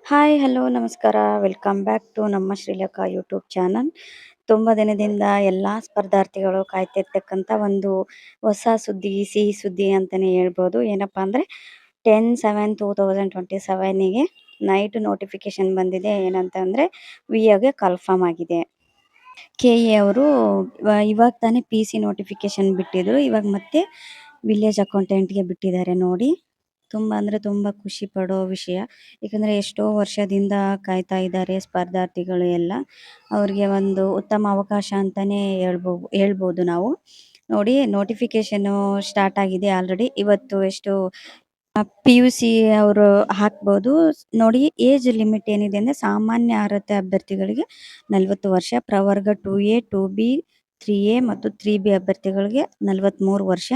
Hi, hello, ನಮಸ್ಕಾರ. Welcome back to ನಮ್ಮ Srilatha YouTube channel. ತುಂಬ ದಿನದಿಂದ ಎಲ್ಲ ಸ್ಪರ್ಧಾರ್ಥಿಗಳು ಕಾಯ್ತಿರ್ತಕ್ಕಂಥ ಒಂದು ಹೊಸ ಸುದ್ದಿ, ಸಿಹಿ ಸುದ್ದಿ ಅಂತಲೇ ಹೇಳ್ಬೋದು. ಏನಪ್ಪ ಅಂದರೆ 10/7/2027ಗೆ ನೈಟ್ ನೋಟಿಫಿಕೇಶನ್ ಬಂದಿದೆ. ಏನಂತಂದರೆ ವಿಎಗೆ ಕನ್ಫರ್ಮ್ ಆಗಿದೆ. KE ಅವರು ಇವಾಗ ತಾನೇ PC ನೋಟಿಫಿಕೇಶನ್ ಬಿಟ್ಟಿದ್ರು. ಇವಾಗ ಮತ್ತೆ ವಿಲೇಜ್ ಅಕೌಂಟೆಂಟ್ಗೆ ಬಿಟ್ಟಿದ್ದಾರೆ ನೋಡಿ. ತುಂಬ ಅಂದರೆ ತುಂಬ ಖುಷಿ ಪಡೋ ವಿಷಯ. ಏಕೆಂದರೆ ಎಷ್ಟೋ ವರ್ಷದಿಂದ ಕಾಯ್ತಾ ಇದ್ದಾರೆ ಸ್ಪರ್ಧಾರ್ಥಿಗಳು ಎಲ್ಲ. ಅವ್ರಿಗೆ ಒಂದು ಉತ್ತಮ ಅವಕಾಶ ಅಂತಲೇ ಹೇಳ್ಬೋದು ನಾವು. ನೋಡಿ, ನೋಟಿಫಿಕೇಶನು ಸ್ಟಾರ್ಟ್ ಆಗಿದೆ ಆಲ್ರೆಡಿ. ಇವತ್ತು ಎಷ್ಟು PUC ಅವರು ಹಾಕ್ಬೋದು ನೋಡಿ. ಏಜ್ ಲಿಮಿಟ್ ಏನಿದೆ ಅಂದರೆ ಸಾಮಾನ್ಯ ಅರ್ಹತೆ ಅಭ್ಯರ್ಥಿಗಳಿಗೆ 40 ವರ್ಷ, ಪ್ರವರ್ಗ 2A 2B 3A ಮತ್ತು 3B ಅಭ್ಯರ್ಥಿಗಳಿಗೆ 43 ವರ್ಷ,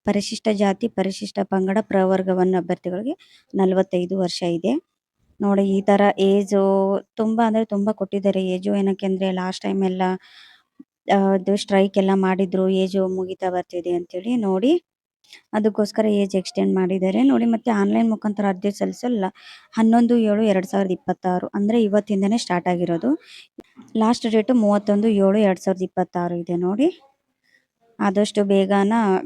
ಪರಿಶಿಷ್ಟ ಜಾತಿ ಪರಿಶಿಷ್ಟ ಪಂಗಡ ಪ್ರವರ್ಗ 1 ಅಭ್ಯರ್ಥಿಗಳಿಗೆ 45 ವರ್ಷ ಇದೆ ನೋಡಿ. ಈ ಥರ ಏಜು ತುಂಬ ಅಂದರೆ ತುಂಬ ಕೊಟ್ಟಿದ್ದಾರೆ. ಏಜು ಏನಕ್ಕೆ ಅಂದರೆ ಲಾಸ್ಟ್ ಟೈಮ್ ಎಲ್ಲ ಅದು ಸ್ಟ್ರೈಕ್ ಎಲ್ಲ ಮಾಡಿದ್ರು, ಏಜು ಮುಗಿತಾ ಬರ್ತಿದೆ ಅಂತೇಳಿ ನೋಡಿ. ಅದಕ್ಕೋಸ್ಕರ ಏಜ್ ಎಕ್ಸ್ಟೆಂಡ್ ಮಾಡಿದ್ದಾರೆ ನೋಡಿ. ಮತ್ತು ಆನ್ಲೈನ್ ಮುಖಾಂತರ ಅರ್ಜಿ ಸಲ್ಲಿಸಲು 11/7/2026 ಅಂದರೆ ಇವತ್ತಿಂದನೇ ಸ್ಟಾರ್ಟ್ ಆಗಿರೋದು. ಲಾಸ್ಟ್ ಡೇಟು 31/7/2026 ಇದೆ ನೋಡಿ. ಆದಷ್ಟು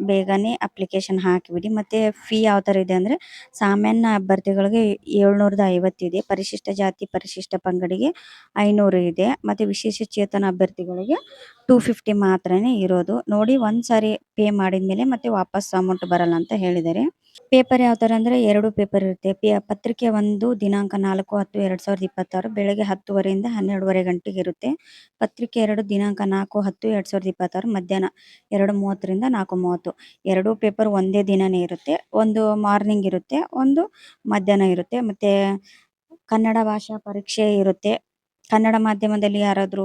ಬೇಗನೆ ಅಪ್ಲಿಕೇಶನ್ ಹಾಕಿಬಿಡಿ. ಮತ್ತು ಫೀ ಯಾವ ಥರ ಇದೆ ಅಂದರೆ ಸಾಮಾನ್ಯ ಅಭ್ಯರ್ಥಿಗಳಿಗೆ 750 ಇದೆ, ಪರಿಶಿಷ್ಟ ಜಾತಿ ಪರಿಶಿಷ್ಟ ಪಂಗಡಿಗೆ 500 ಇದೆ, ಮತ್ತು ವಿಶೇಷ ಚೇತನ ಅಭ್ಯರ್ಥಿಗಳಿಗೆ 250 ಮಾತ್ರನೇ ಇರೋದು ನೋಡಿ. ಒಂದು ಸಾರಿ ಪೇ ಮಾಡಿದ ಮೇಲೆ ಮತ್ತೆ ವಾಪಸ್ ಅಮೌಂಟ್ ಬರಲ್ಲ ಅಂತ ಹೇಳಿದ್ದಾರೆ. ಪೇಪರ್ ಯಾವ ಥರ ಅಂದರೆ 2 ಪೇಪರ್ ಇರುತ್ತೆ. ಪತ್ರಿಕೆ 1 ದಿನಾಂಕ 4/10/2026 ಬೆಳಗ್ಗೆ 10:00 12:00 ಗಂಟೆಗೆ ಇರುತ್ತೆ. ಪತ್ರಿಕೆ 2 ದಿನಾಂಕ 4/10/2026 ಮಧ್ಯಾಹ್ನ 2:30 4:30. 2 ಪೇಪರ್ ಒಂದೇ ದಿನನೇ ಇರುತ್ತೆ. ಒಂದು ಮಾರ್ನಿಂಗ್ ಇರುತ್ತೆ, ಒಂದು ಮಧ್ಯಾಹ್ನ ಇರುತ್ತೆ. ಮತ್ತು ಕನ್ನಡ ಭಾಷಾ ಪರೀಕ್ಷೆ ಇರುತ್ತೆ. ಕನ್ನಡ ಮಾಧ್ಯಮದಲ್ಲಿ ಯಾರಾದರೂ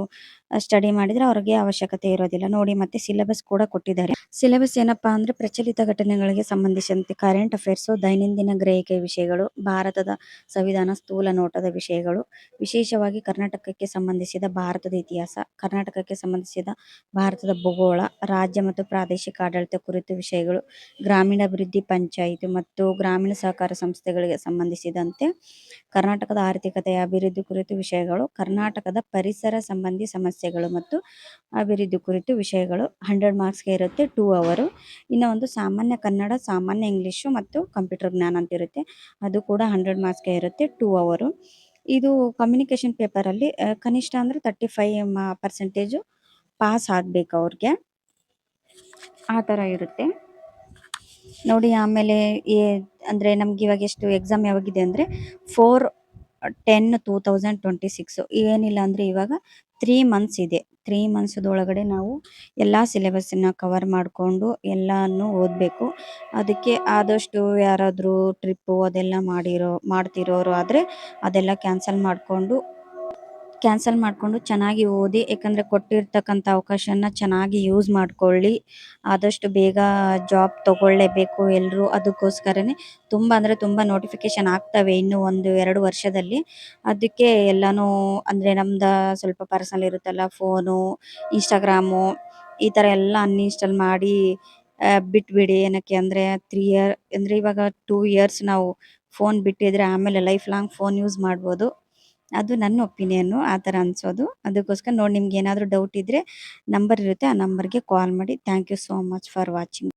ಸ್ಟಡಿ ಮಾಡಿದರೆ ಅವ್ರಿಗೆ ಅವಶ್ಯಕತೆ ಇರೋದಿಲ್ಲ ನೋಡಿ. ಮತ್ತು ಸಿಲೆಬಸ್ ಕೂಡ ಕೊಟ್ಟಿದ್ದಾರೆ. ಸಿಲೆಬಸ್ ಏನಪ್ಪಾ ಅಂದರೆ ಪ್ರಚಲಿತ ಘಟನೆಗಳಿಗೆ ಸಂಬಂಧಿಸಿದಂತೆ ಕರೆಂಟ್ ಅಫೇರ್ಸು, ದೈನಂದಿನ ಗ್ರಹಿಕೆ ವಿಷಯಗಳು, ಭಾರತದ ಸಂವಿಧಾನ ಸ್ಥೂಲ ನೋಟದ ವಿಷಯಗಳು, ವಿಶೇಷವಾಗಿ ಕರ್ನಾಟಕಕ್ಕೆ ಸಂಬಂಧಿಸಿದ ಭಾರತದ ಇತಿಹಾಸ, ಕರ್ನಾಟಕಕ್ಕೆ ಸಂಬಂಧಿಸಿದ ಭಾರತದ ಭೂಗೋಳ, ರಾಜ್ಯ ಮತ್ತು ಪ್ರಾದೇಶಿಕ ಆಡಳಿತ ಕುರಿತು ವಿಷಯಗಳು, ಗ್ರಾಮೀಣಾಭಿವೃದ್ಧಿ, ಪಂಚಾಯತ್ ಮತ್ತು ಗ್ರಾಮೀಣ ಸಹಕಾರ ಸಂಸ್ಥೆಗಳಿಗೆ ಸಂಬಂಧಿಸಿದಂತೆ ಕರ್ನಾಟಕದ ಆರ್ಥಿಕತೆಯ ಅಭಿವೃದ್ಧಿ ಕುರಿತು ವಿಷಯಗಳು, ಕರ್ನಾಟಕದ ಪರಿಸರ ಸಂಬಂಧಿ ಸಮಸ್ಯೆಗಳು ಮತ್ತು ಅಭಿವೃದ್ಧಿ ಕುರಿತು ವಿಷಯಗಳು 100 ಮಾರ್ಕ್ಸ್ಗೆ ಇರುತ್ತೆ, 2 ಅವರು. ಇನ್ನು ಒಂದು ಸಾಮಾನ್ಯ ಕನ್ನಡ, ಸಾಮಾನ್ಯ ಇಂಗ್ಲೀಷು ಮತ್ತು ಕಂಪ್ಯೂಟರ್ ಜ್ಞಾನ ಅಂತ ಇರುತ್ತೆ, ಅದು ಕೂಡ 100 ಮಾರ್ಕ್ಸ್ಗೆ ಇರುತ್ತೆ, 2 ಅವರು. ಇದು ಕಮ್ಯುನಿಕೇಷನ್ ಪೇಪರಲ್ಲಿ ಕನಿಷ್ಠ ಅಂದರೆ 35% ಪಾಸ್ ಆಗಬೇಕು ಅವ್ರಿಗೆ, ಆ ಥರ ಇರುತ್ತೆ ನೋಡಿ. ಆಮೇಲೆ ಅಂದರೆ ನಮ್ಗೆ ಇವಾಗ ಎಷ್ಟು ಎಕ್ಸಾಮ್ ಯಾವಾಗಿದೆ ಅಂದರೆ 4/10/2026. ಏನಿಲ್ಲ ಅಂದರೆ ಇವಾಗ 3 ಮಂತ್ಸ್ ಇದೆ. 3 ಮಂತ್ಸದೊಳಗಡೆ ನಾವು ಎಲ್ಲ ಸಿಲೆಬಸ್ಸನ್ನು ಕವರ್ ಮಾಡಿಕೊಂಡು ಎಲ್ಲನೂ ಓದಬೇಕು. ಅದಕ್ಕೆ ಆದಷ್ಟು ಯಾರಾದರೂ ಟ್ರಿಪ್ಪು ಅದೆಲ್ಲ ಮಾಡ್ತಿರೋರು ಆದರೆ ಅದೆಲ್ಲ ಕ್ಯಾನ್ಸಲ್ ಮಾಡಿಕೊಂಡು ಚೆನ್ನಾಗಿ ಓದಿ. ಯಾಕಂದರೆ ಕೊಟ್ಟಿರ್ತಕ್ಕಂಥ ಅವಕಾಶನ ಚೆನ್ನಾಗಿ ಯೂಸ್ ಮಾಡ್ಕೊಳ್ಳಿ. ಆದಷ್ಟು ಬೇಗ ಜಾಬ್ ತೊಗೊಳ್ಳೇಬೇಕು ಎಲ್ಲರೂ. ಅದಕ್ಕೋಸ್ಕರನೇ ತುಂಬ ಅಂದರೆ ತುಂಬ ನೋಟಿಫಿಕೇಷನ್ ಆಗ್ತವೆ ಇನ್ನೂ 1-2 ವರ್ಷದಲ್ಲಿ. ಅದಕ್ಕೆ ಎಲ್ಲನೂ ಅಂದರೆ ನಮ್ದು ಸ್ವಲ್ಪ ಪರ್ಸನಲ್ ಇರುತ್ತಲ್ಲ, ಫೋನು, ಇನ್ಸ್ಟಾಗ್ರಾಮು, ಈ ಥರ ಎಲ್ಲ ಅನ್ಇನ್ಸ್ಟಾಲ್ ಮಾಡಿ ಬಿಟ್ಬಿಡಿ. ಏನಕ್ಕೆ ಅಂದರೆ 3 ಇಯರ್ ಅಂದರೆ ಇವಾಗ 2 ಇಯರ್ಸ್ ನಾವು ಫೋನ್ ಬಿಟ್ಟಿದ್ರೆ ಆಮೇಲೆ ಲೈಫ್ ಲಾಂಗ್ ಫೋನ್ ಯೂಸ್ ಮಾಡ್ಬೋದು. ಅದು ನನ್ನ ಒಪಿನಿಯನ್ನು, ಆ ಥರ ಅನಿಸೋದು. ಅದಕ್ಕೋಸ್ಕರ ನೋಡಿ, ನಿಮ್ಗೆ ಏನಾದರೂ ಡೌಟ್ ಇದ್ದರೆ ನಂಬರ್ ಇರುತ್ತೆ, ಆ ನಂಬರ್ಗೆ ಕಾಲ್ ಮಾಡಿ. Thank you so much for watching.